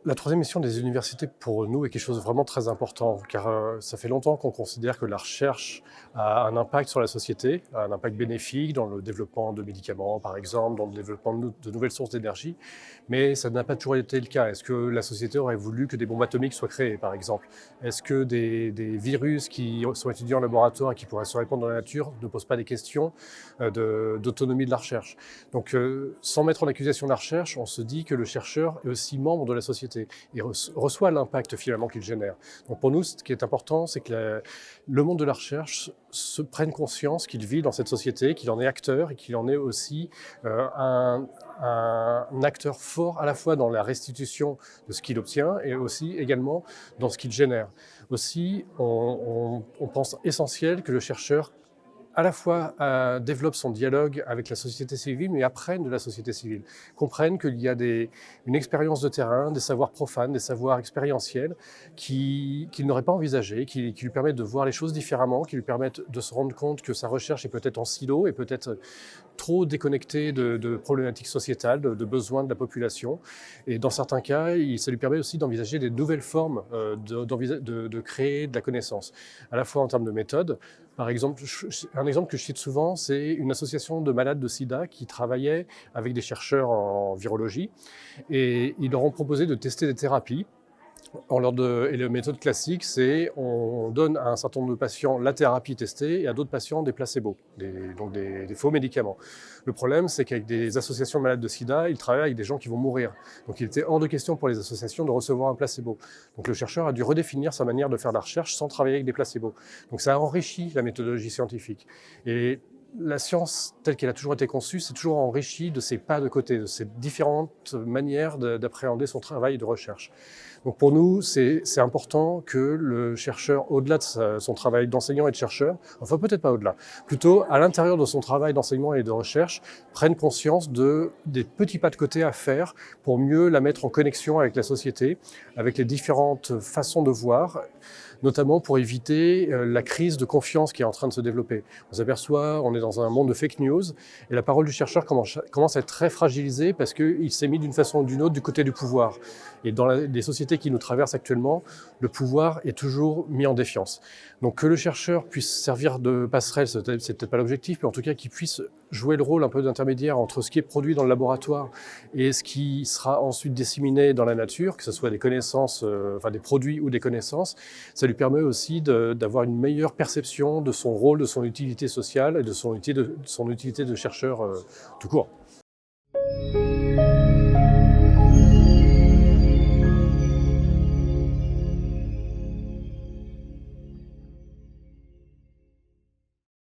La troisième mission des universités pour nous est quelque chose de vraiment très important, car ça fait longtemps qu'on considère que la recherche a un impact sur la société, a un impact bénéfique dans le développement de médicaments, par exemple, dans le développement de nouvelles sources d'énergie, mais ça n'a pas toujours été le cas. Est-ce que la société aurait voulu que des bombes atomiques soient créées, par exemple? Est-ce que des virus qui sont étudiés en laboratoire et qui pourraient se répandre dans la nature ne posent pas des questions d'autonomie de la recherche? Donc, sans mettre en accusation la recherche, on se dit que le chercheur est aussi membre de la société et reçoit l'impact finalement qu'il génère. Donc pour nous, ce qui est important, c'est que le monde de la recherche se prenne conscience qu'il vit dans cette société, qu'il en est acteur et qu'il en est aussi un acteur fort à la fois dans la restitution de ce qu'il obtient et aussi également dans ce qu'il génère. Aussi, on pense essentiel que le chercheur à la fois développe son dialogue avec la société civile, mais apprenne de la société civile, comprenne qu'il y a une expérience de terrain, des savoirs profanes, des savoirs expérientiels qu'il n'aurait pas envisagés, qui lui permettent de voir les choses différemment, qui lui permettent de se rendre compte que sa recherche est peut-être en silo et peut-être trop déconnectée de problématiques sociétales, de besoins de la population. Et dans certains cas, ça lui permet aussi d'envisager des nouvelles formes de créer de la connaissance, à la fois en termes de méthode. Par exemple, un exemple que je cite souvent, c'est une association de malades de sida qui travaillait avec des chercheurs en virologie et ils leur ont proposé de tester des thérapies. Et la méthode classique, c'est on donne à un certain nombre de patients la thérapie testée et à d'autres patients des placebos, donc des faux médicaments. Le problème, c'est qu'avec des associations de malades de sida, ils travaillent avec des gens qui vont mourir. Donc il était hors de question pour les associations de recevoir un placebo. Donc le chercheur a dû redéfinir sa manière de faire de la recherche sans travailler avec des placebos. Donc ça a enrichi la méthodologie scientifique. Et la science, telle qu'elle a toujours été conçue, c'est toujours enrichie de ces pas de côté, de ces différentes manières d'appréhender son travail de recherche. Donc pour nous, c'est important que le chercheur, au-delà de son travail d'enseignant et de chercheur, enfin peut-être pas au-delà, plutôt à l'intérieur de son travail d'enseignement et de recherche, prenne conscience des petits pas de côté à faire pour mieux la mettre en connexion avec la société, avec les différentes façons de voir, notamment pour éviter la crise de confiance qui est en train de se développer. On s'aperçoit, on est dans un monde de fake news, et la parole du chercheur commence à être très fragilisée parce qu'il s'est mis d'une façon ou d'une autre du côté du pouvoir. Et dans les sociétés qui nous traversent actuellement, le pouvoir est toujours mis en défiance. Donc que le chercheur puisse servir de passerelle, c'est peut-être pas l'objectif, mais en tout cas qu'il puisse jouer le rôle un peu d'intermédiaire entre ce qui est produit dans le laboratoire et ce qui sera ensuite disséminé dans la nature, que ce soit des connaissances, enfin des produits ou des connaissances, ça lui permet aussi d'avoir une meilleure perception de son rôle, de son utilité sociale et de son utilité de chercheur tout court.